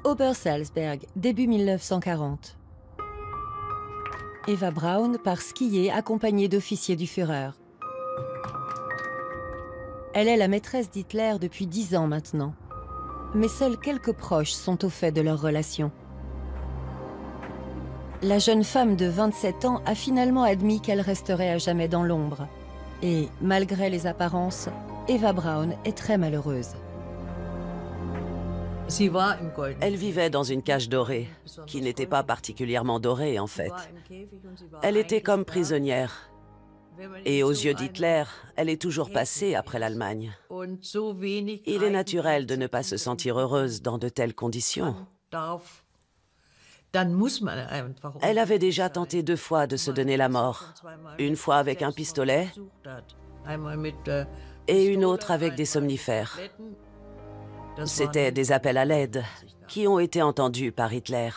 Obersalzberg, début 1940. Eva Braun part skier accompagnée d'officiers du Führer. Elle est la maîtresse d'Hitler depuis 10 ans maintenant. Mais seuls quelques proches sont au fait de leur relation. La jeune femme de 27 ans a finalement admis qu'elle resterait à jamais dans l'ombre. Et, malgré les apparences, Eva Braun est très malheureuse. Elle vivait dans une cage dorée, qui n'était pas particulièrement dorée en fait. Elle était comme prisonnière. Et aux yeux d'Hitler, elle est toujours passée après l'Allemagne. Il est naturel de ne pas se sentir heureuse dans de telles conditions. Elle avait déjà tenté 2 fois de se donner la mort. Une fois avec un pistolet et une autre avec des somnifères. C'étaient des appels à l'aide qui ont été entendus par Hitler,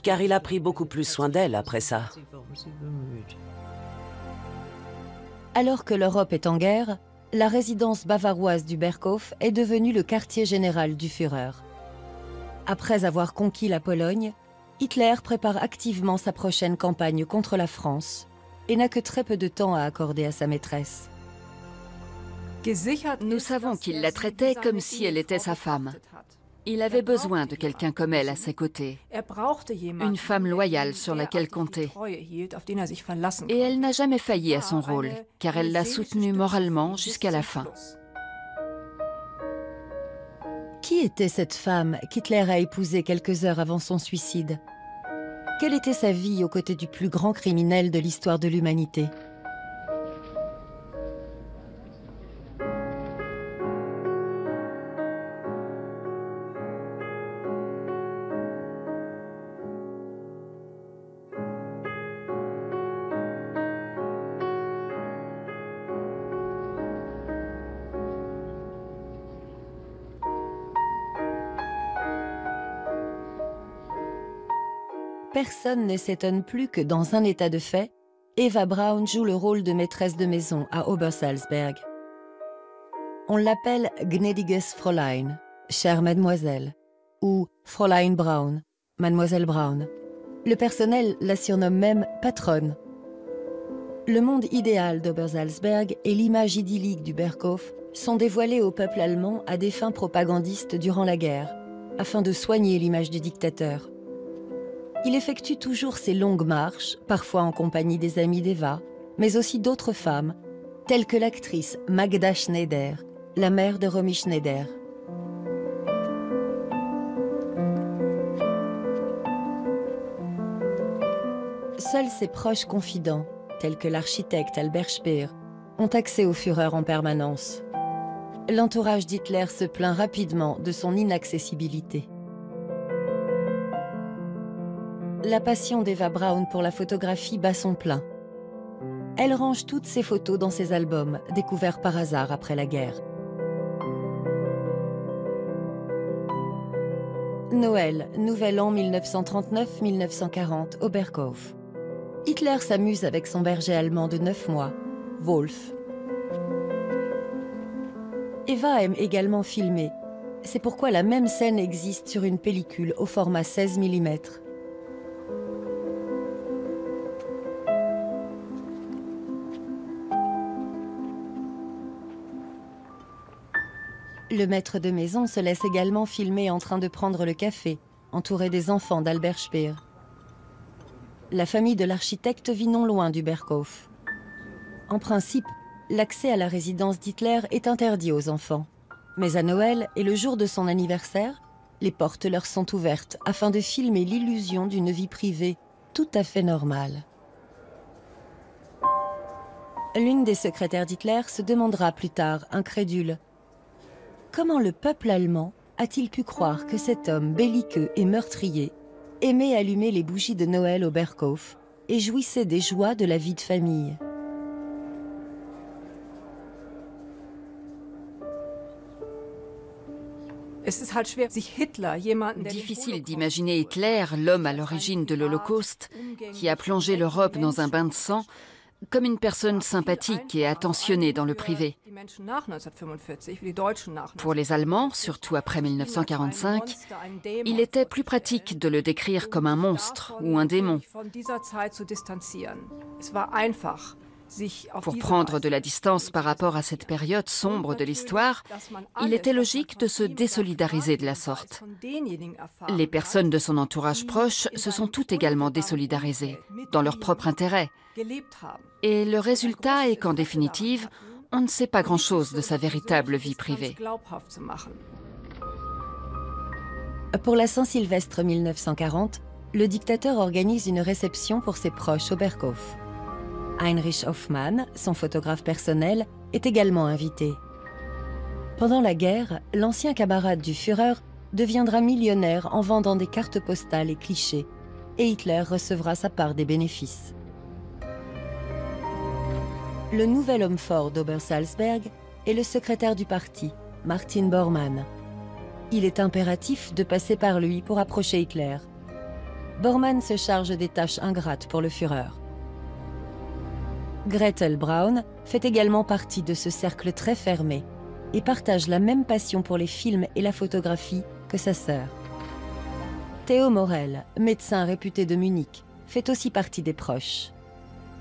car il a pris beaucoup plus soin d'elle après ça. Alors que l'Europe est en guerre, la résidence bavaroise du Berghof est devenue le quartier général du Führer. Après avoir conquis la Pologne, Hitler prépare activement sa prochaine campagne contre la France et n'a que très peu de temps à accorder à sa maîtresse. Nous savons qu'il la traitait comme si elle était sa femme. Il avait besoin de quelqu'un comme elle à ses côtés, une femme loyale sur laquelle compter. Et elle n'a jamais failli à son rôle, car elle l'a soutenu moralement jusqu'à la fin. Qui était cette femme qu'Hitler a épousée quelques heures avant son suicide? Quelle était sa vie aux côtés du plus grand criminel de l'histoire de l'humanité? Personne ne s'étonne plus que dans un état de fait, Eva Braun joue le rôle de maîtresse de maison à Obersalzberg. On l'appelle Gnädiges Fräulein, chère mademoiselle, ou Fräulein Braun, mademoiselle Braun. Le personnel la surnomme même patronne. Le monde idéal d'Obersalzberg et l'image idyllique du Berghof sont dévoilés au peuple allemand à des fins propagandistes durant la guerre, afin de soigner l'image du dictateur. Il effectue toujours ses longues marches, parfois en compagnie des amis d'Eva, mais aussi d'autres femmes, telles que l'actrice Magda Schneider, la mère de Romy Schneider. Seuls ses proches confidents, tels que l'architecte Albert Speer, ont accès au Führer en permanence. L'entourage d'Hitler se plaint rapidement de son inaccessibilité. La passion d'Eva Braun pour la photographie bat son plein. Elle range toutes ses photos dans ses albums, découverts par hasard après la guerre. Noël, Nouvel An 1939-1940, au Berghof. Hitler s'amuse avec son berger allemand de 9 mois, Wolf. Eva aime également filmer. C'est pourquoi la même scène existe sur une pellicule au format 16 mm. Le maître de maison se laisse également filmer en train de prendre le café, entouré des enfants d'Albert Speer. La famille de l'architecte vit non loin du Berghof. En principe, l'accès à la résidence d'Hitler est interdit aux enfants. Mais à Noël et le jour de son anniversaire, les portes leur sont ouvertes afin de filmer l'illusion d'une vie privée tout à fait normale. L'une des secrétaires d'Hitler se demandera plus tard, incrédule, comment le peuple allemand a-t-il pu croire que cet homme belliqueux et meurtrier aimait allumer les bougies de Noël au Berghof et jouissait des joies de la vie de famille? Difficile d'imaginer Hitler, l'homme à l'origine de l'Holocauste, qui a plongé l'Europe dans un bain de sang, comme une personne sympathique et attentionnée dans le privé. Pour les Allemands, surtout après 1945, il était plus pratique de le décrire comme un monstre ou un démon. Pour prendre de la distance par rapport à cette période sombre de l'histoire, il était logique de se désolidariser de la sorte. Les personnes de son entourage proche se sont toutes également désolidarisées, dans leur propre intérêt. Et le résultat est qu'en définitive, on ne sait pas grand-chose de sa véritable vie privée. Pour la Saint-Sylvestre 1940, le dictateur organise une réception pour ses proches au Berghof. Heinrich Hoffmann, son photographe personnel, est également invité. Pendant la guerre, l'ancien camarade du Führer deviendra millionnaire en vendant des cartes postales et clichés, et Hitler recevra sa part des bénéfices. Le nouvel homme fort d'Obersalzberg est le secrétaire du parti, Martin Bormann. Il est impératif de passer par lui pour approcher Hitler. Bormann se charge des tâches ingrates pour le Führer. Gretel Braun fait également partie de ce cercle très fermé et partage la même passion pour les films et la photographie que sa sœur. Theo Morel, médecin réputé de Munich, fait aussi partie des proches.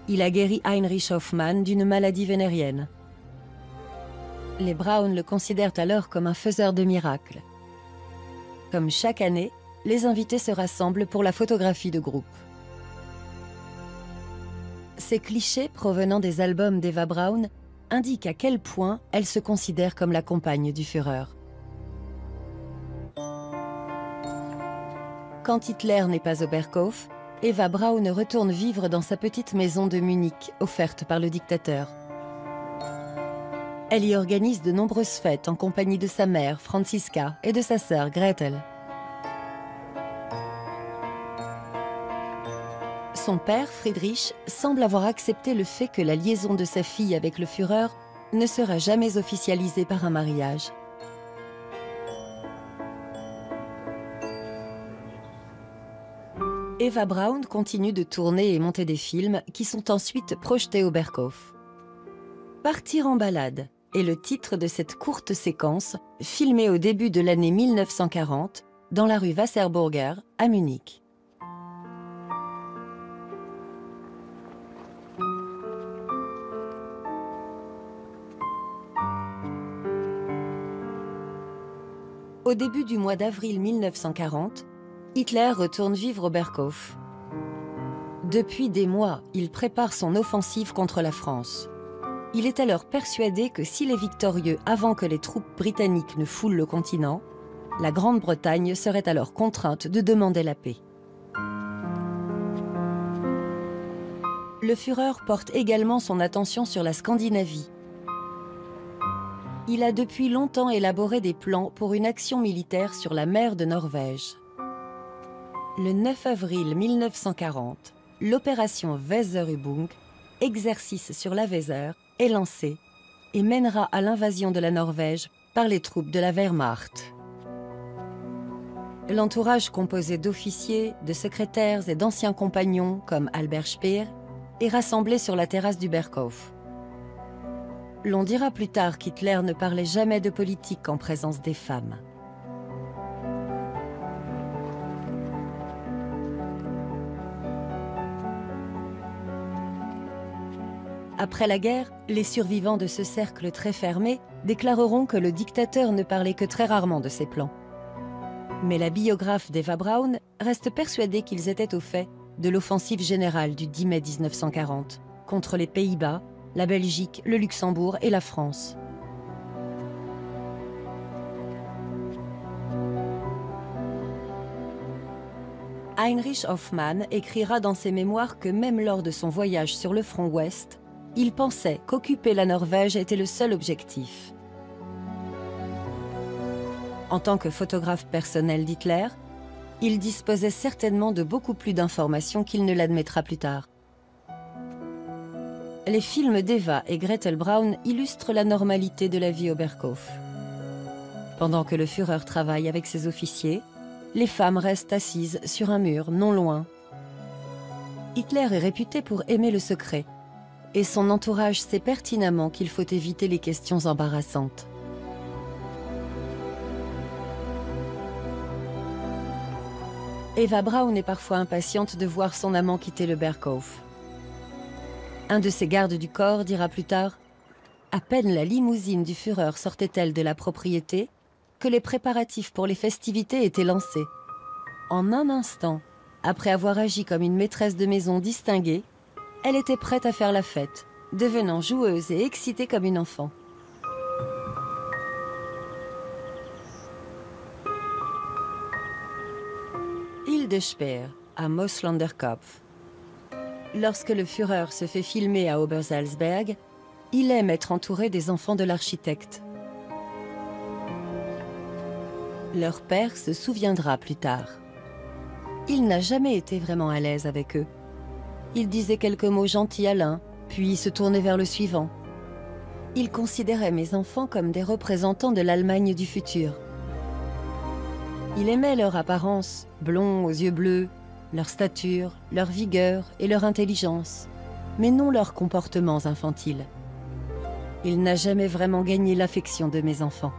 Il a guéri Heinrich Hoffmann d'une maladie vénérienne. Les Braun le considèrent alors comme un faiseur de miracles. Comme chaque année, les invités se rassemblent pour la photographie de groupe. Ces clichés provenant des albums d'Eva Braun indiquent à quel point elle se considère comme la compagne du Führer. Quand Hitler n'est pas au Berghof, Eva Braun retourne vivre dans sa petite maison de Munich, offerte par le dictateur. Elle y organise de nombreuses fêtes en compagnie de sa mère, Franziska, et de sa sœur, Gretel. Son père, Friedrich, semble avoir accepté le fait que la liaison de sa fille avec le Führer ne sera jamais officialisée par un mariage. Eva Braun continue de tourner et monter des films qui sont ensuite projetés au Berghof. Partir en balade est le titre de cette courte séquence filmée au début de l'année 1940 dans la rue Wasserburger à Munich. Au début du mois d'avril 1940, Hitler retourne vivre au Berghof. Depuis des mois, il prépare son offensive contre la France. Il est alors persuadé que s'il est victorieux avant que les troupes britanniques ne foulent le continent, la Grande-Bretagne serait alors contrainte de demander la paix. Le Führer porte également son attention sur la Scandinavie. Il a depuis longtemps élaboré des plans pour une action militaire sur la mer de Norvège. Le 9 avril 1940, l'opération Weserübung, exercice sur la Weser, est lancée et mènera à l'invasion de la Norvège par les troupes de la Wehrmacht. L'entourage composé d'officiers, de secrétaires et d'anciens compagnons comme Albert Speer est rassemblé sur la terrasse du Berghof. L'on dira plus tard qu'Hitler ne parlait jamais de politique en présence des femmes. Après la guerre, les survivants de ce cercle très fermé déclareront que le dictateur ne parlait que très rarement de ses plans. Mais la biographe d'Eva Braun reste persuadée qu'ils étaient au fait de l'offensive générale du 10 mai 1940 contre les Pays-Bas, la Belgique, le Luxembourg et la France. Heinrich Hoffmann écrira dans ses mémoires que même lors de son voyage sur le front ouest, il pensait qu'occuper la Norvège était le seul objectif. En tant que photographe personnel d'Hitler, il disposait certainement de beaucoup plus d'informations qu'il ne l'admettra plus tard. Les films d'Eva et Gretel Braun illustrent la normalité de la vie au Berghof. Pendant que le Führer travaille avec ses officiers, les femmes restent assises sur un mur non loin. Hitler est réputé pour aimer le secret, et son entourage sait pertinemment qu'il faut éviter les questions embarrassantes. Eva Braun est parfois impatiente de voir son amant quitter le Berghof. Un de ses gardes du corps dira plus tard « À peine la limousine du Führer sortait-elle de la propriété que les préparatifs pour les festivités étaient lancés. En un instant, après avoir agi comme une maîtresse de maison distinguée, elle était prête à faire la fête, devenant joueuse et excitée comme une enfant. Île de Speer, à Mooslanderkopf. Lorsque le Führer se fait filmer à Obersalzberg, il aime être entouré des enfants de l'architecte. Leur père se souviendra plus tard. Il n'a jamais été vraiment à l'aise avec eux. Il disait quelques mots gentils à l'un, puis se tournait vers le suivant. Il considérait mes enfants comme des représentants de l'Allemagne du futur. Il aimait leur apparence, blonds aux yeux bleus, leur stature, leur vigueur et leur intelligence, mais non leurs comportements infantiles. Il n'a jamais vraiment gagné l'affection de mes enfants.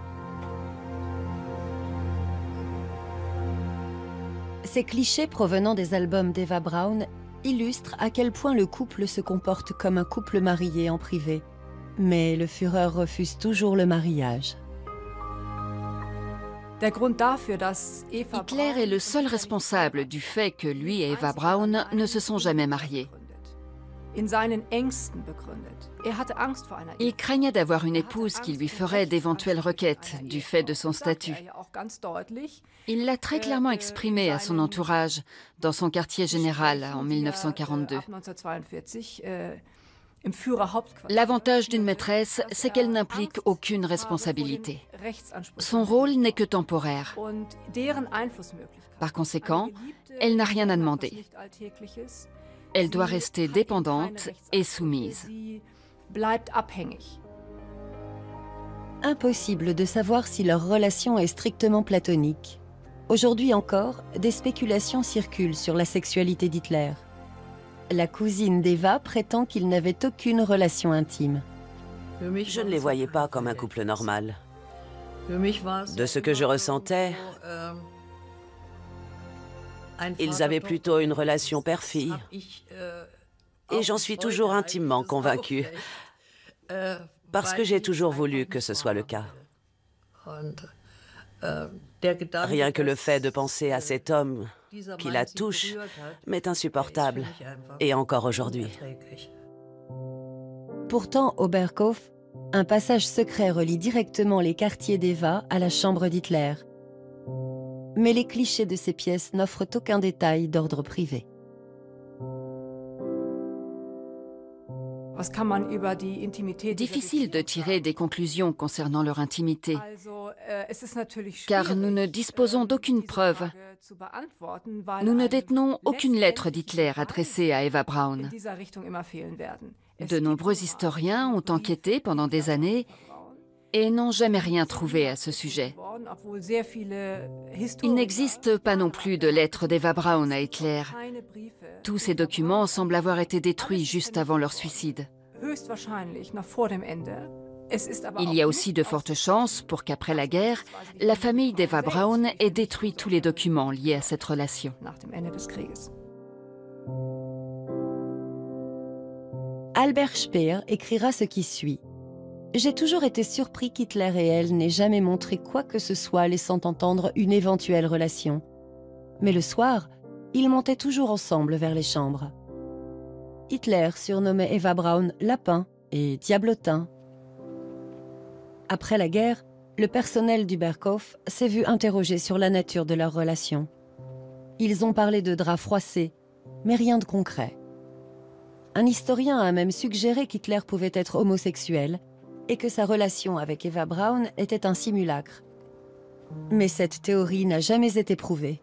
Ces clichés provenant des albums d'Eva Braun illustrent à quel point le couple se comporte comme un couple marié en privé. Mais le Führer refuse toujours le mariage. Hitler est le seul responsable du fait que lui et Eva Braun ne se sont jamais mariés. Il craignait d'avoir une épouse qui lui ferait d'éventuelles requêtes du fait de son statut. Il l'a très clairement exprimé à son entourage dans son quartier général en 1942. L'avantage d'une maîtresse, c'est qu'elle n'implique aucune responsabilité. Son rôle n'est que temporaire. Par conséquent, elle n'a rien à demander. Elle doit rester dépendante et soumise. Impossible de savoir si leur relation est strictement platonique. Aujourd'hui encore, des spéculations circulent sur la sexualité d'Hitler. La cousine d'Eva prétend qu'ils n'avaient aucune relation intime. Je ne les voyais pas comme un couple normal. De ce que je ressentais, ils avaient plutôt une relation père-fille. Et j'en suis toujours intimement convaincue, parce que j'ai toujours voulu que ce soit le cas. Rien que le fait de penser à cet homme qui la touche m'est insupportable, et encore aujourd'hui. Pourtant, au Berghof, un passage secret relie directement les quartiers d'Eva à la chambre d'Hitler. Mais les clichés de ces pièces n'offrent aucun détail d'ordre privé. Difficile de tirer des conclusions concernant leur intimité, car nous ne disposons d'aucune preuve. Nous ne détenons aucune lettre d'Hitler adressée à Eva Braun. De nombreux historiens ont enquêté pendant des années et n'ont jamais rien trouvé à ce sujet. Il n'existe pas non plus de lettres d'Eva Braun à Hitler. Tous ces documents semblent avoir été détruits juste avant leur suicide. Il y a aussi de fortes chances pour qu'après la guerre, la famille d'Eva Braun ait détruit tous les documents liés à cette relation. Albert Speer écrira ce qui suit. « J'ai toujours été surpris qu'Hitler et elle n'aient jamais montré quoi que ce soit laissant entendre une éventuelle relation. Mais le soir, ils montaient toujours ensemble vers les chambres. Hitler surnommait Eva Braun Lapin et Diablotin. Après la guerre, le personnel du Berghof s'est vu interrogé sur la nature de leur relation. Ils ont parlé de draps froissés, mais rien de concret. Un historien a même suggéré qu'Hitler pouvait être homosexuel et que sa relation avec Eva Braun était un simulacre. Mais cette théorie n'a jamais été prouvée.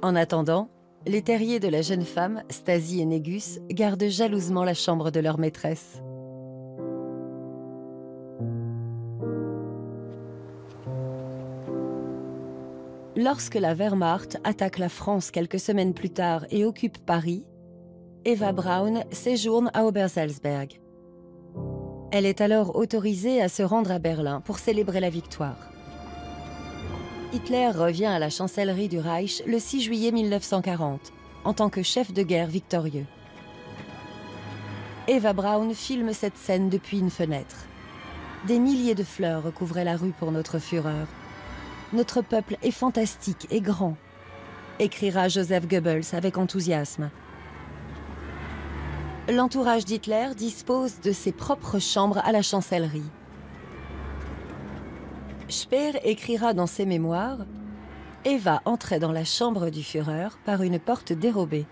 En attendant, les terriers de la jeune femme, Stasi et Négus, gardent jalousement la chambre de leur maîtresse. Lorsque la Wehrmacht attaque la France quelques semaines plus tard et occupe Paris, Eva Braun séjourne à Obersalzberg. Elle est alors autorisée à se rendre à Berlin pour célébrer la victoire. Hitler revient à la chancellerie du Reich le 6 juillet 1940 en tant que chef de guerre victorieux. Eva Braun filme cette scène depuis une fenêtre. Des milliers de fleurs recouvraient la rue pour notre Führer. Notre peuple est fantastique et grand, écrira Joseph Goebbels avec enthousiasme. L'entourage d'Hitler dispose de ses propres chambres à la chancellerie. Speer écrira dans ses mémoires « Eva entrait dans la chambre du Führer par une porte dérobée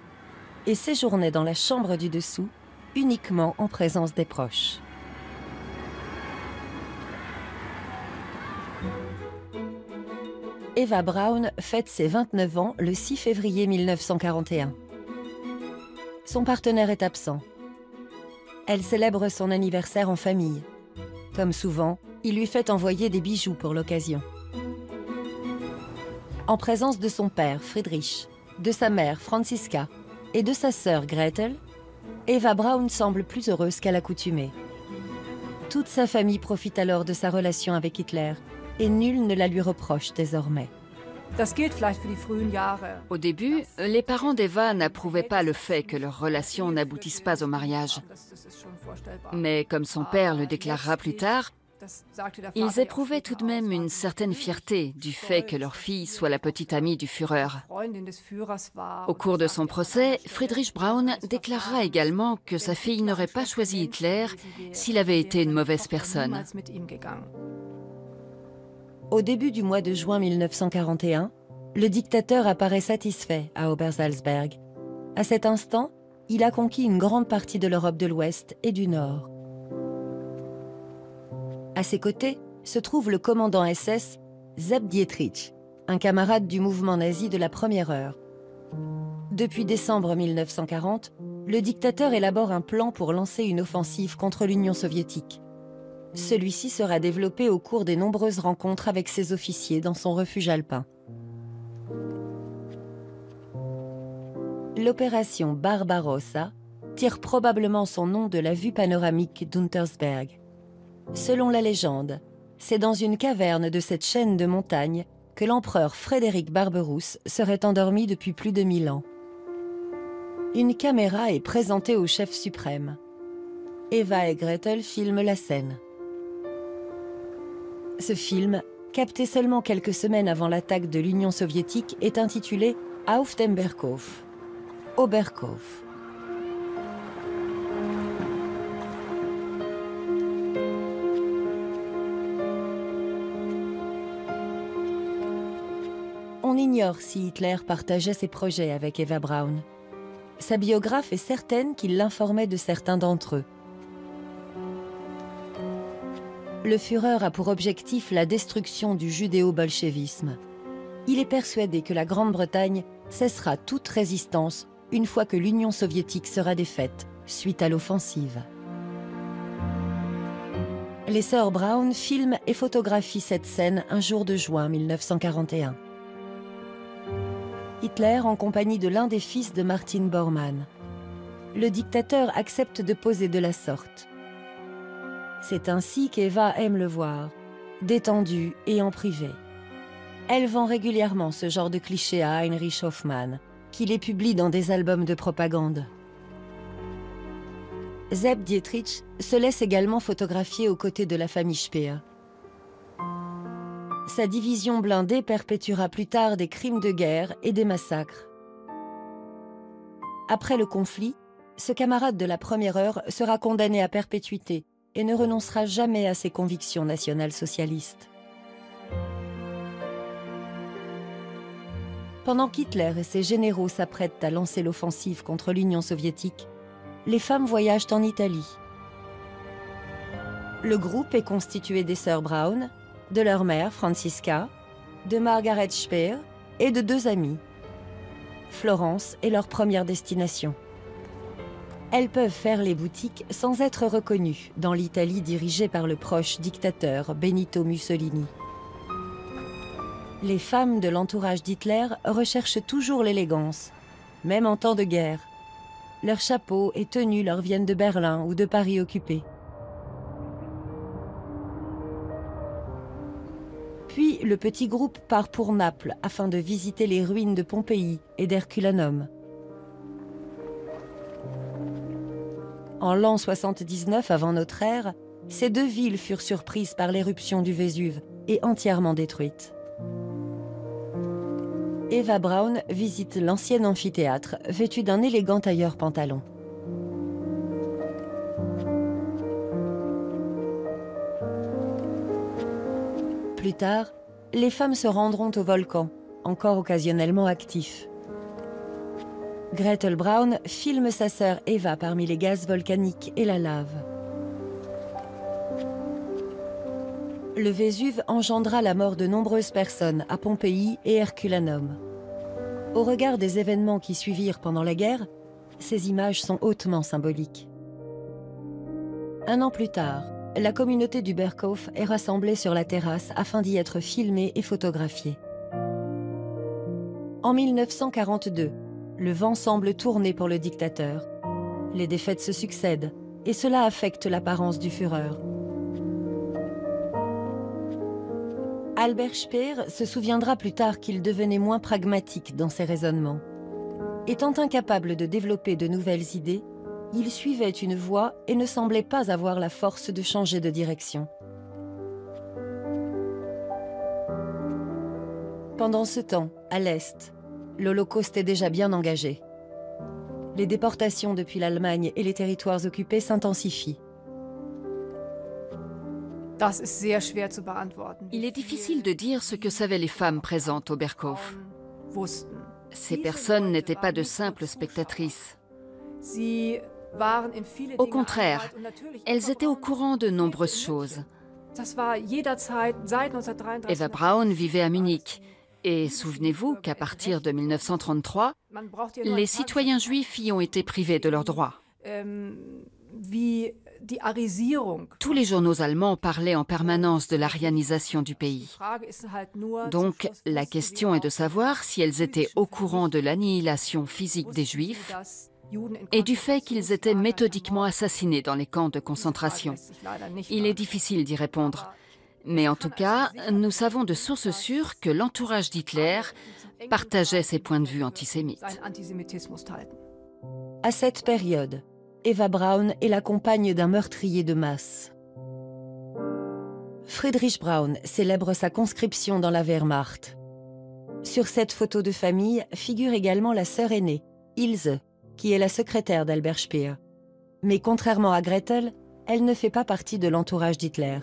et séjournait dans la chambre du dessous uniquement en présence des proches. » Eva Braun fête ses 29 ans le 6 février 1941. Son partenaire est absent. Elle célèbre son anniversaire en famille. Comme souvent, il lui fait envoyer des bijoux pour l'occasion. En présence de son père, Friedrich, de sa mère, Franziska, et de sa sœur, Gretel, Eva Braun semble plus heureuse qu'à l'accoutumée. Toute sa famille profite alors de sa relation avec Hitler, et nul ne la lui reproche désormais. Au début, les parents d'Eva n'approuvaient pas le fait que leur relation n'aboutisse pas au mariage. Mais comme son père le déclarera plus tard, ils éprouvaient tout de même une certaine fierté du fait que leur fille soit la petite amie du Führer. Au cours de son procès, Friedrich Braun déclarera également que sa fille n'aurait pas choisi Hitler s'il avait été une mauvaise personne. Au début du mois de juin 1941, le dictateur apparaît satisfait à Obersalzberg. À cet instant, il a conquis une grande partie de l'Europe de l'Ouest et du Nord. À ses côtés se trouve le commandant SS Sepp Dietrich, un camarade du mouvement nazi de la première heure. Depuis décembre 1940, le dictateur élabore un plan pour lancer une offensive contre l'Union soviétique. Celui-ci sera développé au cours des nombreuses rencontres avec ses officiers dans son refuge alpin. L'opération Barbarossa tire probablement son nom de la vue panoramique d'Untersberg. Selon la légende, c'est dans une caverne de cette chaîne de montagnes que l'empereur Frédéric Barberousse serait endormi depuis plus de 1000 ans. Une caméra est présentée au chef suprême. Eva et Gretel filment la scène. Ce film, capté seulement quelques semaines avant l'attaque de l'Union soviétique, est intitulé « Auf dem Berghof » au Berghof. On ignore si Hitler partageait ses projets avec Eva Braun. Sa biographe est certaine qu'il l'informait de certains d'entre eux. Le Führer a pour objectif la destruction du judéo-bolchevisme. Il est persuadé que la Grande-Bretagne cessera toute résistance une fois que l'Union soviétique sera défaite, suite à l'offensive. Les sœurs Braun filment et photographient cette scène un jour de juin 1941. Hitler en compagnie de l'un des fils de Martin Bormann. Le dictateur accepte de poser de la sorte. C'est ainsi qu'Eva aime le voir, détendue et en privé. Elle vend régulièrement ce genre de clichés à Heinrich Hoffmann, qui les publie dans des albums de propagande. Sepp Dietrich se laisse également photographier aux côtés de la famille Speer. Sa division blindée perpétuera plus tard des crimes de guerre et des massacres. Après le conflit, ce camarade de la première heure sera condamné à perpétuité et ne renoncera jamais à ses convictions national-socialistes. Pendant qu'Hitler et ses généraux s'apprêtent à lancer l'offensive contre l'Union soviétique, les femmes voyagent en Italie. Le groupe est constitué des sœurs Braun, de leur mère Franziska, de Margaret Speer et de 2 amies. Florence est leur première destination. Elles peuvent faire les boutiques sans être reconnues dans l'Italie dirigée par le proche dictateur Benito Mussolini. Les femmes de l'entourage d'Hitler recherchent toujours l'élégance, même en temps de guerre. Leurs chapeaux et tenues leur viennent de Berlin ou de Paris occupé. Puis, le petit groupe part pour Naples afin de visiter les ruines de Pompéi et d'Herculanum. En l'an 79 avant notre ère, ces deux villes furent surprises par l'éruption du Vésuve et entièrement détruites. Eva Braun visite l'ancien amphithéâtre, vêtue d'un élégant tailleur pantalon. Plus tard, les femmes se rendront au volcan, encore occasionnellement actif. Gretel Braun filme sa sœur Eva parmi les gaz volcaniques et la lave. Le Vésuve engendra la mort de nombreuses personnes à Pompéi et Herculanum. Au regard des événements qui suivirent pendant la guerre, ces images sont hautement symboliques. Un an plus tard, la communauté du Berghof est rassemblée sur la terrasse afin d'y être filmée et photographiée. En 1942, le vent semble tourner pour le dictateur. Les défaites se succèdent et cela affecte l'apparence du Führer. Albert Speer se souviendra plus tard qu'il devenait moins pragmatique dans ses raisonnements. Étant incapable de développer de nouvelles idées, il suivait une voie et ne semblait pas avoir la force de changer de direction. Pendant ce temps, à l'Est, l'Holocauste est déjà bien engagé. Les déportations depuis l'Allemagne et les territoires occupés s'intensifient. Il est difficile de dire ce que savaient les femmes présentes au Berghof. Ces personnes n'étaient pas de simples spectatrices. Au contraire, elles étaient au courant de nombreuses choses. Eva Braun vivait à Munich. Et souvenez-vous qu'à partir de 1933, les citoyens juifs y ont été privés de leurs droits. Tous les journaux allemands parlaient en permanence de l'arianisation du pays. Donc, la question est de savoir si elles étaient au courant de l'annihilation physique des Juifs et du fait qu'ils étaient méthodiquement assassinés dans les camps de concentration. Il est difficile d'y répondre. Mais en tout cas, nous savons de sources sûres que l'entourage d'Hitler partageait ses points de vue antisémites. À cette période, Eva Braun est la compagne d'un meurtrier de masse. Friedrich Braun célèbre sa conscription dans la Wehrmacht. Sur cette photo de famille figure également la sœur aînée, Ilse, qui est la secrétaire d'Albert Speer. Mais contrairement à Gretel, elle ne fait pas partie de l'entourage d'Hitler.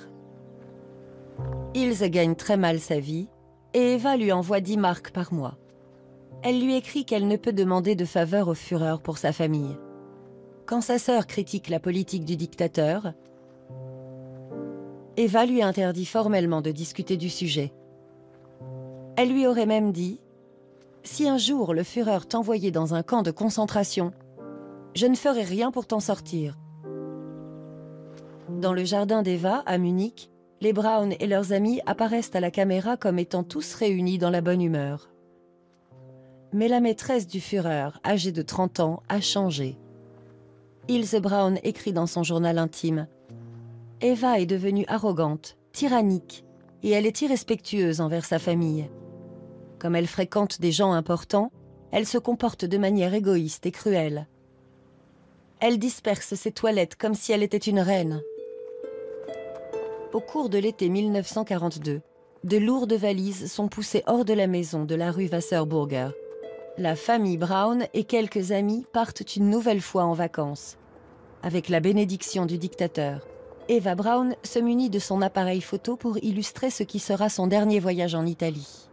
Ilse gagne très mal sa vie et Eva lui envoie 10 marks par mois. Elle lui écrit qu'elle ne peut demander de faveur au Führer pour sa famille. Quand sa sœur critique la politique du dictateur, Eva lui interdit formellement de discuter du sujet. Elle lui aurait même dit « Si un jour le Führer t'envoyait dans un camp de concentration, je ne ferai rien pour t'en sortir. » Dans le jardin d'Eva, à Munich, les Braun et leurs amis apparaissent à la caméra comme étant tous réunis dans la bonne humeur. Mais la maîtresse du Führer, âgée de 30 ans, a changé. Ilse Braun écrit dans son journal intime « Eva est devenue arrogante, tyrannique, et elle est irrespectueuse envers sa famille. Comme elle fréquente des gens importants, elle se comporte de manière égoïste et cruelle. Elle disperse ses toilettes comme si elle était une reine. » Au cours de l'été 1942, de lourdes valises sont poussées hors de la maison de la rue Wasserburger. La famille Braun et quelques amis partent une nouvelle fois en vacances. Avec la bénédiction du dictateur, Eva Braun se munit de son appareil photo pour illustrer ce qui sera son dernier voyage en Italie.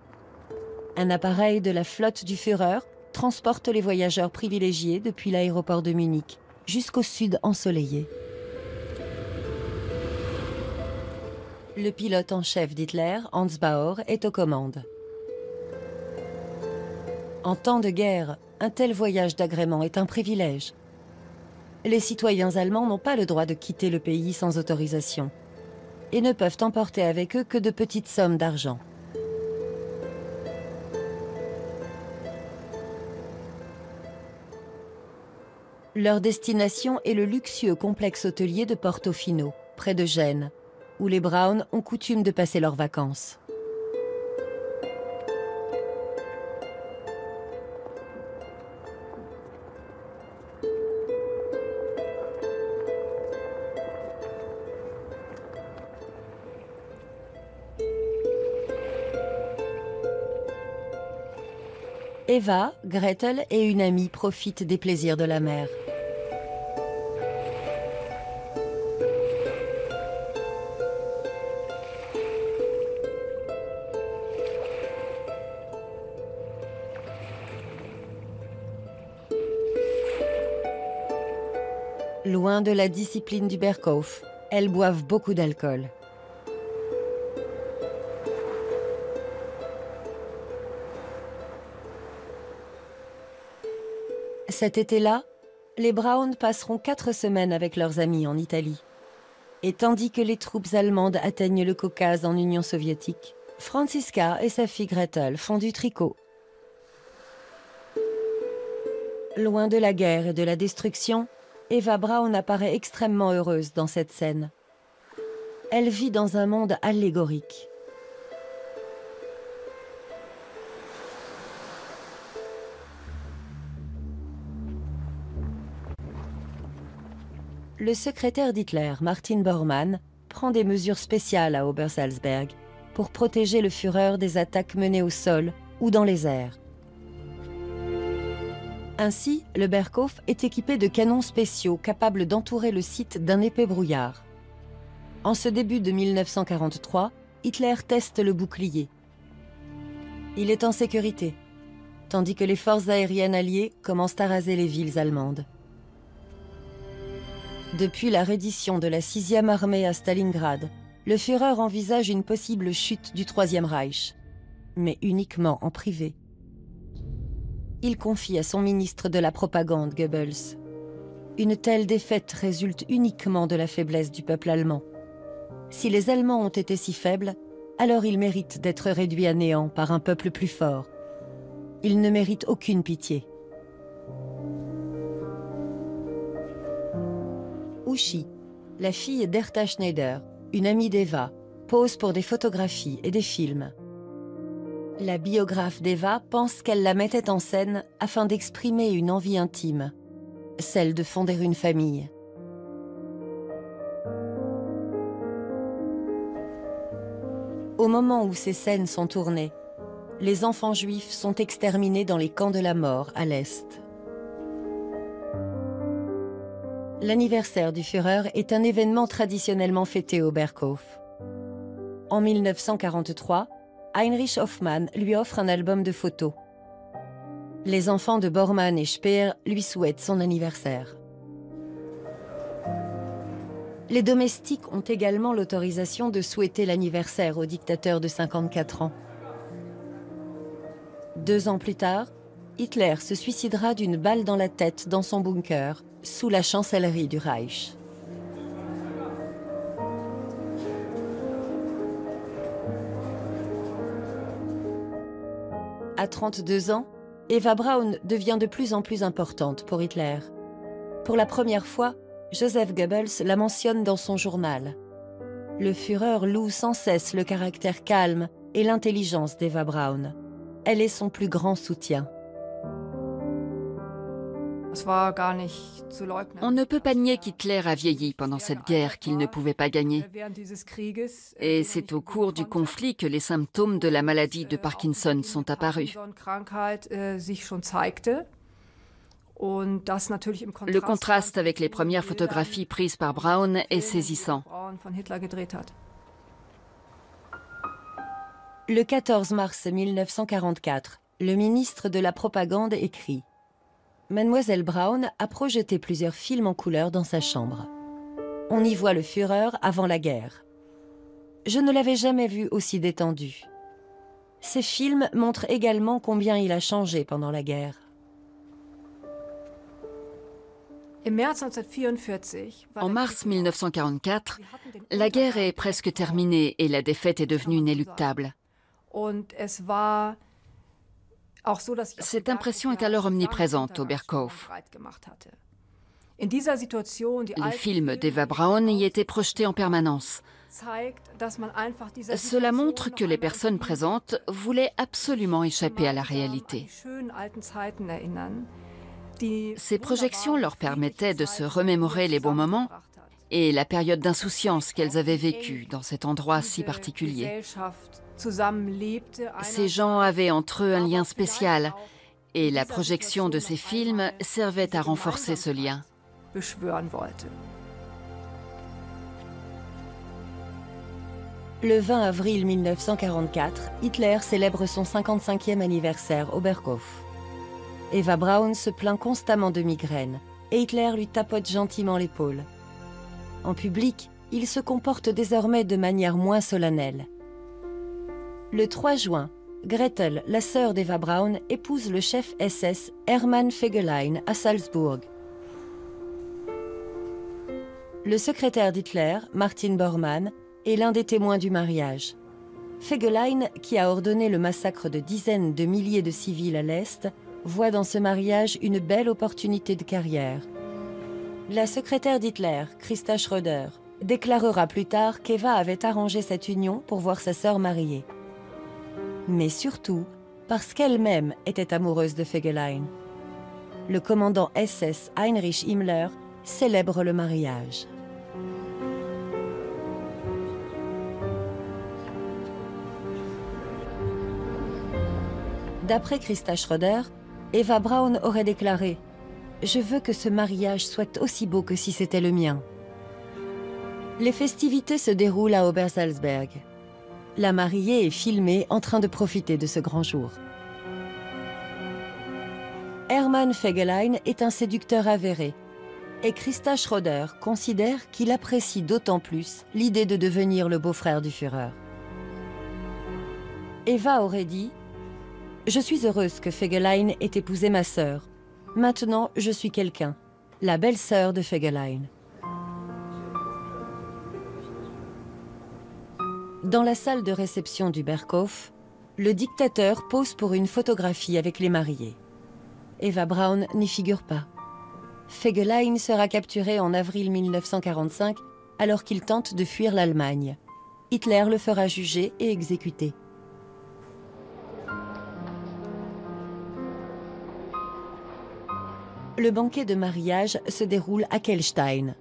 Un appareil de la flotte du Führer transporte les voyageurs privilégiés depuis l'aéroport de Munich jusqu'au sud ensoleillé. Le pilote en chef d'Hitler, Hans Bauer, est aux commandes. En temps de guerre, un tel voyage d'agrément est un privilège. Les citoyens allemands n'ont pas le droit de quitter le pays sans autorisation et ne peuvent emporter avec eux que de petites sommes d'argent. Leur destination est le luxueux complexe hôtelier de Portofino, près de Gênes, où les Brown ont coutume de passer leurs vacances. Eva, Gretel et une amie profitent des plaisirs de la mer. Loin de la discipline du Berghof, elles boivent beaucoup d'alcool. Cet été-là, les Brown passeront 4 semaines avec leurs amis en Italie. Et tandis que les troupes allemandes atteignent le Caucase en Union soviétique, Franziska et sa fille Gretel font du tricot. Loin de la guerre et de la destruction, Eva Braun apparaît extrêmement heureuse dans cette scène. Elle vit dans un monde allégorique. Le secrétaire d'Hitler, Martin Bormann, prend des mesures spéciales à Obersalzberg pour protéger le Führer des attaques menées au sol ou dans les airs. Ainsi, le Berghof est équipé de canons spéciaux capables d'entourer le site d'un épais brouillard. En ce début de 1943, Hitler teste le bouclier. Il est en sécurité, tandis que les forces aériennes alliées commencent à raser les villes allemandes. Depuis la reddition de la 6e armée à Stalingrad, le Führer envisage une possible chute du Troisième Reich, mais uniquement en privé. Il confie à son ministre de la propagande, Goebbels. Une telle défaite résulte uniquement de la faiblesse du peuple allemand. Si les Allemands ont été si faibles, alors ils méritent d'être réduits à néant par un peuple plus fort. Ils ne méritent aucune pitié. Uschi, la fille d'Herta Schneider, une amie d'Eva, pose pour des photographies et des films. La biographe d'Eva pense qu'elle la mettait en scène afin d'exprimer une envie intime, celle de fonder une famille. Au moment où ces scènes sont tournées, les enfants juifs sont exterminés dans les camps de la mort à l'Est. L'anniversaire du Führer est un événement traditionnellement fêté au Berghof. En 1943, Heinrich Hoffmann lui offre un album de photos. Les enfants de Bormann et Speer lui souhaitent son anniversaire. Les domestiques ont également l'autorisation de souhaiter l'anniversaire au dictateur de 54 ans. 2 ans plus tard, Hitler se suicidera d'une balle dans la tête dans son bunker, sous la chancellerie du Reich. À 32 ans, Eva Braun devient de plus en plus importante pour Hitler. Pour la première fois, Joseph Goebbels la mentionne dans son journal. Le Führer loue sans cesse le caractère calme et l'intelligence d'Eva Braun. Elle est son plus grand soutien. On ne peut pas nier qu'Hitler a vieilli pendant cette guerre qu'il ne pouvait pas gagner. Et c'est au cours du conflit que les symptômes de la maladie de Parkinson sont apparus. Le contraste avec les premières photographies prises par Braun est saisissant. Le 14 mars 1944, le ministre de la Propagande écrit « Mademoiselle Braun a projeté plusieurs films en couleur dans sa chambre. On y voit le Führer avant la guerre. Je ne l'avais jamais vu aussi détendu. Ces films montrent également combien il a changé pendant la guerre. » En mars 1944, la guerre est presque terminée et la défaite est devenue inéluctable. Cette impression est alors omniprésente au Berghof. Les films d'Eva Braun y étaient projetés en permanence. Cela montre que les personnes présentes voulaient absolument échapper à la réalité. Ces projections leur permettaient de se remémorer les bons moments et la période d'insouciance qu'elles avaient vécue dans cet endroit si particulier. Ces gens avaient entre eux un lien spécial et la projection de ces films servait à renforcer ce lien. Le 20 avril 1944, Hitler célèbre son 55e anniversaire au Berghof. Eva Braun se plaint constamment de migraines et Hitler lui tapote gentiment l'épaule. En public, il se comporte désormais de manière moins solennelle. Le 3 juin, Gretel, la sœur d'Eva Braun, épouse le chef SS Hermann Fegelein à Salzbourg. Le secrétaire d'Hitler, Martin Bormann, est l'un des témoins du mariage. Fegelein, qui a ordonné le massacre de dizaines de milliers de civils à l'Est, voit dans ce mariage une belle opportunité de carrière. La secrétaire d'Hitler, Christa Schröder, déclarera plus tard qu'Eva avait arrangé cette union pour voir sa sœur mariée. Mais surtout parce qu'elle-même était amoureuse de Fegelein. Le commandant SS Heinrich Himmler célèbre le mariage. D'après Christa Schröder, Eva Braun aurait déclaré « Je veux que ce mariage soit aussi beau que si c'était le mien ». Les festivités se déroulent à Obersalzberg. La mariée est filmée en train de profiter de ce grand jour. Hermann Fegelein est un séducteur avéré et Christa Schröder considère qu'il apprécie d'autant plus l'idée de devenir le beau-frère du Führer. Eva aurait dit « Je suis heureuse que Fegelein ait épousé ma sœur. Maintenant, je suis quelqu'un, la belle-sœur de Fegelein. » Dans la salle de réception du Berghof, le dictateur pose pour une photographie avec les mariés. Eva Braun n'y figure pas. Fegelein sera capturé en avril 1945 alors qu'il tente de fuir l'Allemagne. Hitler le fera juger et exécuter. Le banquet de mariage se déroule à Kelstein.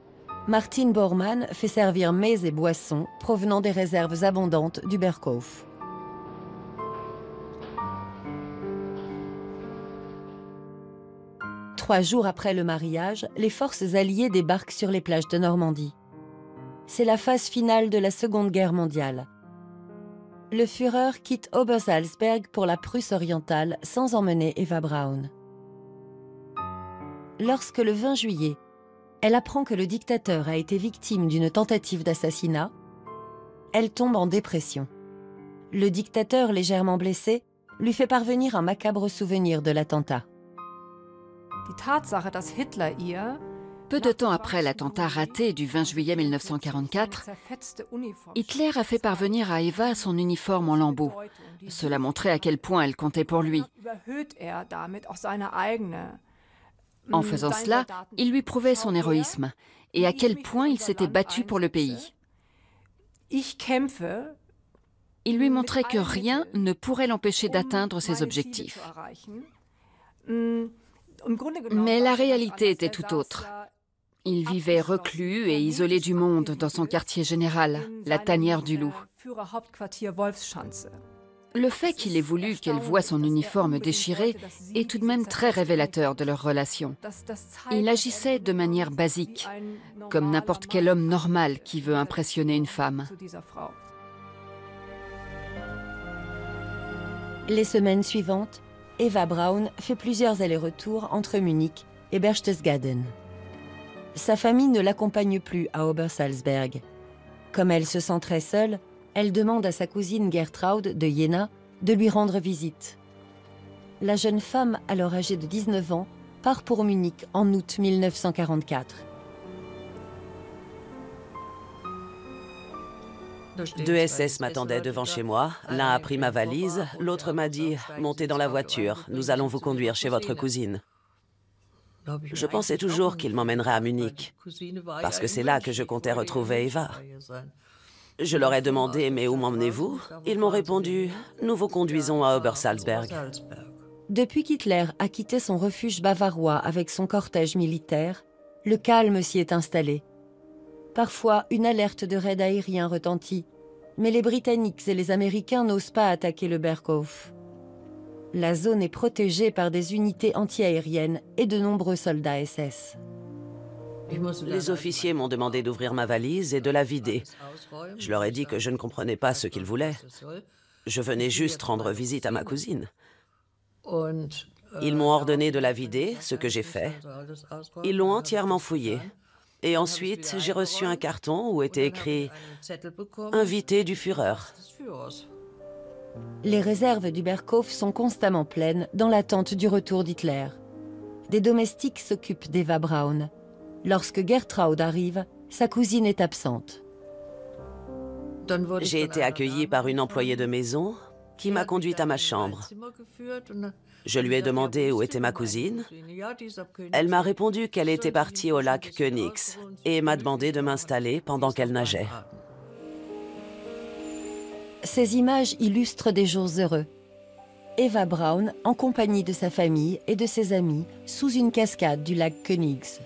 Martin Bormann fait servir mets et boissons provenant des réserves abondantes du Berghof. Trois jours après le mariage, les forces alliées débarquent sur les plages de Normandie. C'est la phase finale de la Seconde Guerre mondiale. Le Führer quitte Obersalzberg pour la Prusse orientale sans emmener Eva Braun. Lorsque le 20 juillet, elle apprend que le dictateur a été victime d'une tentative d'assassinat, elle tombe en dépression. Le dictateur, légèrement blessé, lui fait parvenir un macabre souvenir de l'attentat. Peu de temps après l'attentat raté du 20 juillet 1944, Hitler a fait parvenir à Eva son uniforme en lambeaux. Cela montrait à quel point elle comptait pour lui. En faisant cela, il lui prouvait son héroïsme et à quel point il s'était battu pour le pays. Il lui montrait que rien ne pourrait l'empêcher d'atteindre ses objectifs. Mais la réalité était tout autre. Il vivait reclus et isolé du monde dans son quartier général, la tanière du Loup. Le fait qu'il ait voulu qu'elle voie son uniforme déchiré est tout de même très révélateur de leur relation. Il agissait de manière basique, comme n'importe quel homme normal qui veut impressionner une femme. Les semaines suivantes, Eva Braun fait plusieurs allers-retours entre Munich et Berchtesgaden. Sa famille ne l'accompagne plus à Obersalzberg. Comme elle se sent très seule, elle demande à sa cousine Gertraud de Jena de lui rendre visite. La jeune femme, alors âgée de 19 ans, part pour Munich en août 1944. Deux SS m'attendaient devant chez moi. L'un a pris ma valise, l'autre m'a dit « Montez dans la voiture, nous allons vous conduire chez votre cousine ». Je pensais toujours qu'il m'emmènerait à Munich, parce que c'est là que je comptais retrouver Eva. Je leur ai demandé « Mais où m'emmenez-vous » Ils m'ont répondu « Nous vous conduisons à Obersalzberg ». Depuis qu'Hitler a quitté son refuge bavarois avec son cortège militaire, le calme s'y est installé. Parfois, une alerte de raid aérien retentit, mais les Britanniques et les Américains n'osent pas attaquer le Berghof. La zone est protégée par des unités antiaériennes et de nombreux soldats SS. Les officiers m'ont demandé d'ouvrir ma valise et de la vider. Je leur ai dit que je ne comprenais pas ce qu'ils voulaient. Je venais juste rendre visite à ma cousine. Ils m'ont ordonné de la vider, ce que j'ai fait. Ils l'ont entièrement fouillée. Et ensuite, j'ai reçu un carton où était écrit « Invité du Führer ». Les réserves du Berghof sont constamment pleines dans l'attente du retour d'Hitler. Des domestiques s'occupent d'Eva Braun. Lorsque Gertraud arrive, sa cousine est absente. J'ai été accueillie par une employée de maison qui m'a conduite à ma chambre. Je lui ai demandé où était ma cousine. Elle m'a répondu qu'elle était partie au lac Königs et m'a demandé de m'installer pendant qu'elle nageait. Ces images illustrent des jours heureux. Eva Braun en compagnie de sa famille et de ses amis sous une cascade du lac Königs.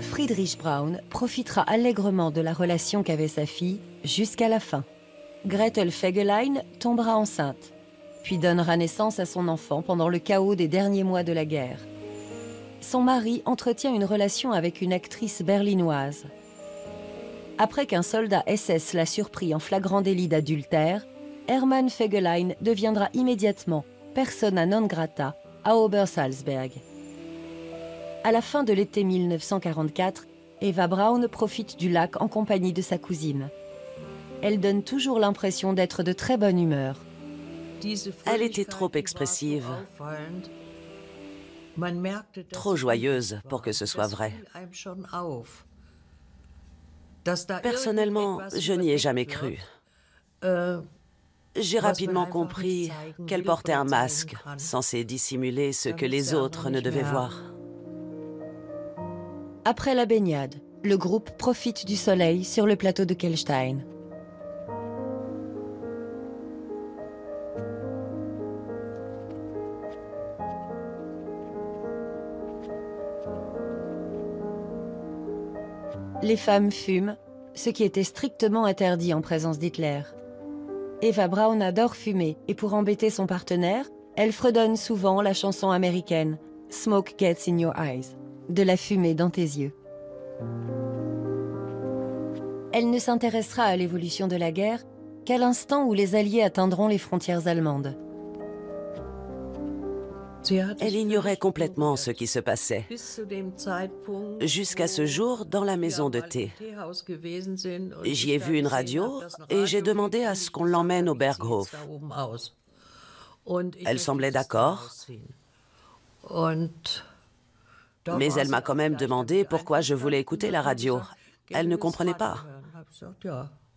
Friedrich Braun profitera allègrement de la relation qu'avait sa fille jusqu'à la fin. Gretel Fegelein tombera enceinte, puis donnera naissance à son enfant pendant le chaos des derniers mois de la guerre. Son mari entretient une relation avec une actrice berlinoise. Après qu'un soldat SS l'a surpris en flagrant délit d'adultère, Hermann Fegelein deviendra immédiatement persona non grata à Obersalzberg. À la fin de l'été 1944, Eva Braun profite du lac en compagnie de sa cousine. Elle donne toujours l'impression d'être de très bonne humeur. Elle était trop expressive, trop joyeuse pour que ce soit vrai. Personnellement, je n'y ai jamais cru. J'ai rapidement compris qu'elle portait un masque, censé dissimuler ce que les autres ne devaient voir. Après la baignade, le groupe profite du soleil sur le plateau de Kelstein. Les femmes fument, ce qui était strictement interdit en présence d'Hitler. Eva Braun adore fumer et pour embêter son partenaire, elle fredonne souvent la chanson américaine « Smoke Gets in Your Eyes ». De la fumée dans tes yeux. Elle ne s'intéressera à l'évolution de la guerre qu'à l'instant où les Alliés atteindront les frontières allemandes. Elle ignorait complètement ce qui se passait, jusqu'à ce jour dans la maison de thé. J'y ai vu une radio et j'ai demandé à ce qu'on l'emmène au Berghof. Elle semblait d'accord. Mais elle m'a quand même demandé pourquoi je voulais écouter la radio. Elle ne comprenait pas.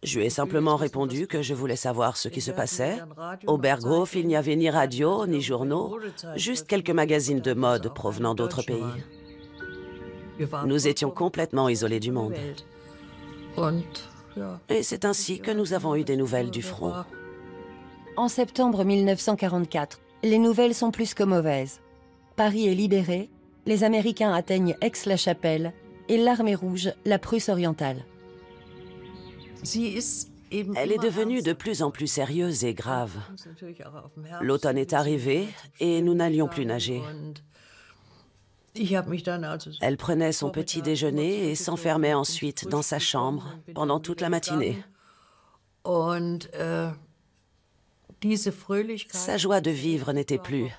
Je lui ai simplement répondu que je voulais savoir ce qui se passait. Au Berghof, il n'y avait ni radio, ni journaux, juste quelques magazines de mode provenant d'autres pays. Nous étions complètement isolés du monde. Et c'est ainsi que nous avons eu des nouvelles du front. En septembre 1944, les nouvelles sont plus que mauvaises. Paris est libéré. Les Américains atteignent Aix-la-Chapelle et l'armée rouge, la Prusse orientale. Elle est devenue de plus en plus sérieuse et grave. L'automne est arrivé et nous n'allions plus nager. Elle prenait son petit déjeuner et s'enfermait ensuite dans sa chambre pendant toute la matinée. Sa joie de vivre n'était plus.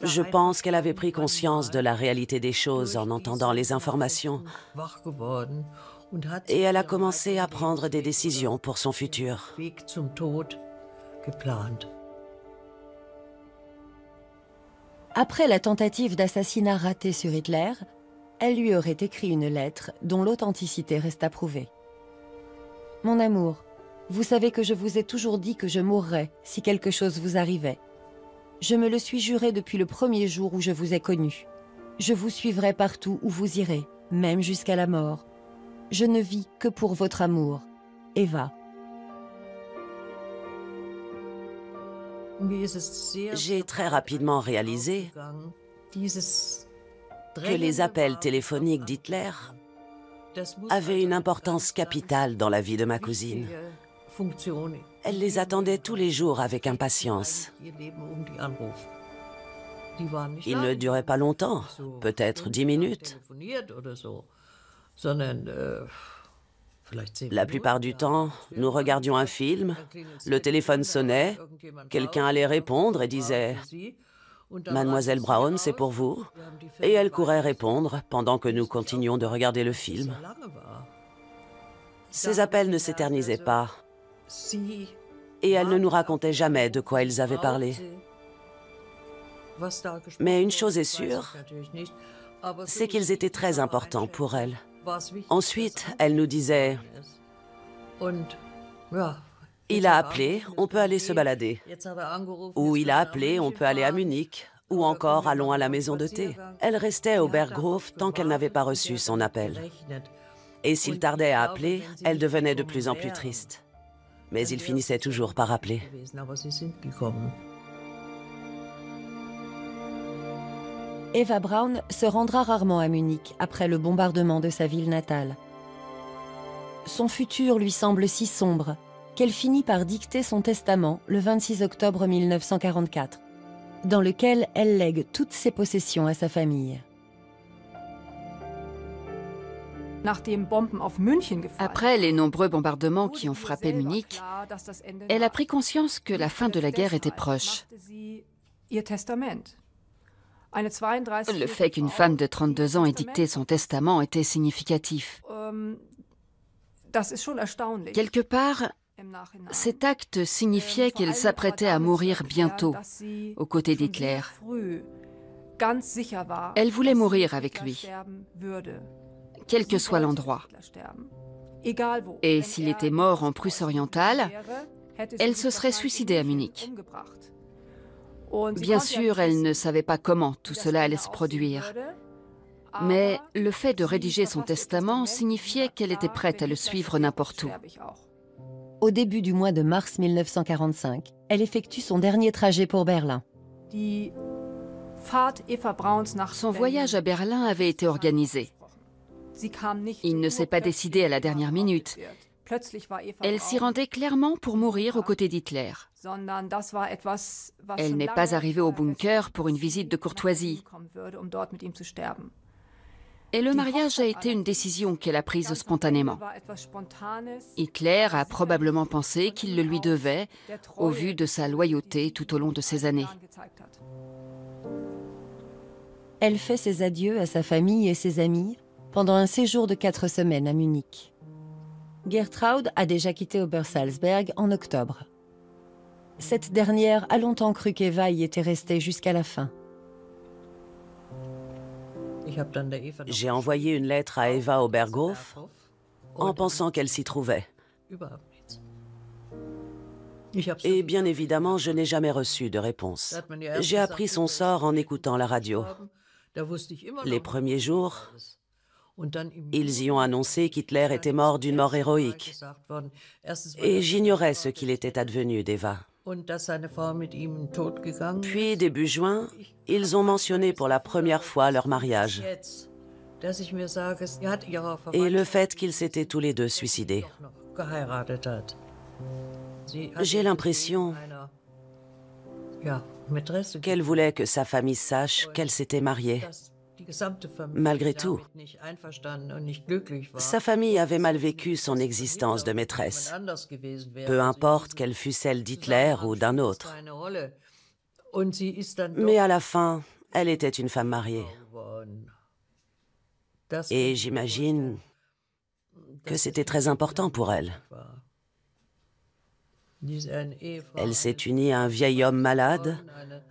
Je pense qu'elle avait pris conscience de la réalité des choses en entendant les informations. Et elle a commencé à prendre des décisions pour son futur. Après la tentative d'assassinat ratée sur Hitler, elle lui aurait écrit une lettre dont l'authenticité reste à prouver. « Mon amour, vous savez que je vous ai toujours dit que je mourrais si quelque chose vous arrivait. Je me le suis juré depuis le premier jour où je vous ai connu. Je vous suivrai partout où vous irez, même jusqu'à la mort. Je ne vis que pour votre amour. Eva. » J'ai très rapidement réalisé que les appels téléphoniques d'Hitler avaient une importance capitale dans la vie de ma cousine. Elle les attendait tous les jours avec impatience. Ils ne duraient pas longtemps, peut-être 10 minutes. La plupart du temps, nous regardions un film, le téléphone sonnait, quelqu'un allait répondre et disait « Mademoiselle Brown, c'est pour vous ?» et elle courait répondre pendant que nous continuions de regarder le film. Ces appels ne s'éternisaient pas et elle ne nous racontait jamais de quoi ils avaient parlé. Mais une chose est sûre, c'est qu'ils étaient très importants pour elle. Ensuite, elle nous disait « Il a appelé, on peut aller se balader. » Ou « Il a appelé, on peut aller à Munich. » Ou encore « Allons à la maison de thé. » Elle restait au Berghof tant qu'elle n'avait pas reçu son appel. Et s'il tardait à appeler, elle devenait de plus en plus triste. Mais il finissait toujours par appeler. Eva Braun se rendra rarement à Munich après le bombardement de sa ville natale. Son futur lui semble si sombre qu'elle finit par dicter son testament le 26 octobre 1944, dans lequel elle lègue toutes ses possessions à sa famille. Après les nombreux bombardements qui ont frappé Munich, elle a pris conscience que la fin de la guerre était proche. Le fait qu'une femme de 32 ans ait dicté son testament était significatif. Quelque part, cet acte signifiait qu'elle s'apprêtait à mourir bientôt, aux côtés d'Hitler. Elle voulait mourir avec lui, quel que soit l'endroit. Et s'il était mort en Prusse orientale, elle se serait suicidée à Munich. Bien sûr, elle ne savait pas comment tout cela allait se produire. Mais le fait de rédiger son testament signifiait qu'elle était prête à le suivre n'importe où. Au début du mois de mars 1945, elle effectue son dernier trajet pour Berlin. Son voyage à Berlin avait été organisé. Il ne s'est pas décidé à la dernière minute. Elle s'y rendait clairement pour mourir aux côtés d'Hitler. Elle n'est pas arrivée au bunker pour une visite de courtoisie. Et le mariage a été une décision qu'elle a prise spontanément. Hitler a probablement pensé qu'il le lui devait, au vu de sa loyauté tout au long de ces années. Elle fait ses adieux à sa famille et ses amis pendant un séjour de 4 semaines à Munich. Gertraud a déjà quitté Obersalzberg en octobre. Cette dernière a longtemps cru qu'Eva y était restée jusqu'à la fin. J'ai envoyé une lettre à Eva au Berghof en pensant qu'elle s'y trouvait. Et bien évidemment, je n'ai jamais reçu de réponse. J'ai appris son sort en écoutant la radio. Les premiers jours, ils y ont annoncé qu'Hitler était mort d'une mort héroïque. Et j'ignorais ce qu'il était advenu d'Eva. Puis, début juin, ils ont mentionné pour la première fois leur mariage et le fait qu'ils s'étaient tous les deux suicidés. J'ai l'impression qu'elle voulait que sa famille sache qu'elle s'était mariée. Malgré tout, sa famille avait mal vécu son existence de maîtresse, peu importe qu'elle fût celle d'Hitler ou d'un autre. Mais à la fin, elle était une femme mariée. Et j'imagine que c'était très important pour elle. Elle s'est unie à un vieil homme malade,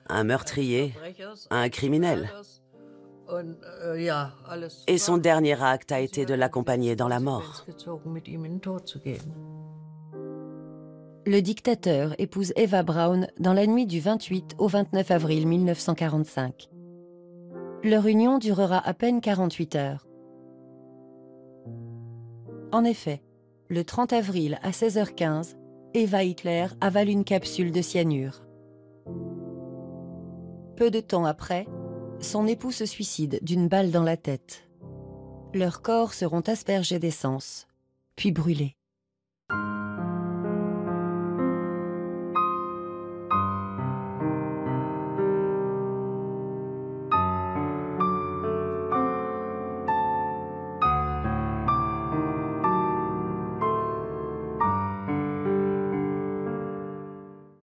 un meurtrier, un criminel. Et son dernier acte a été de l'accompagner dans la mort. Le dictateur épouse Eva Braun dans la nuit du 28 au 29 avril 1945. Leur union durera à peine 48 heures. En effet, le 30 avril à 16h15, Eva Hitler avale une capsule de cyanure. Peu de temps après, son époux se suicide d'une balle dans la tête. Leurs corps seront aspergés d'essence, puis brûlés.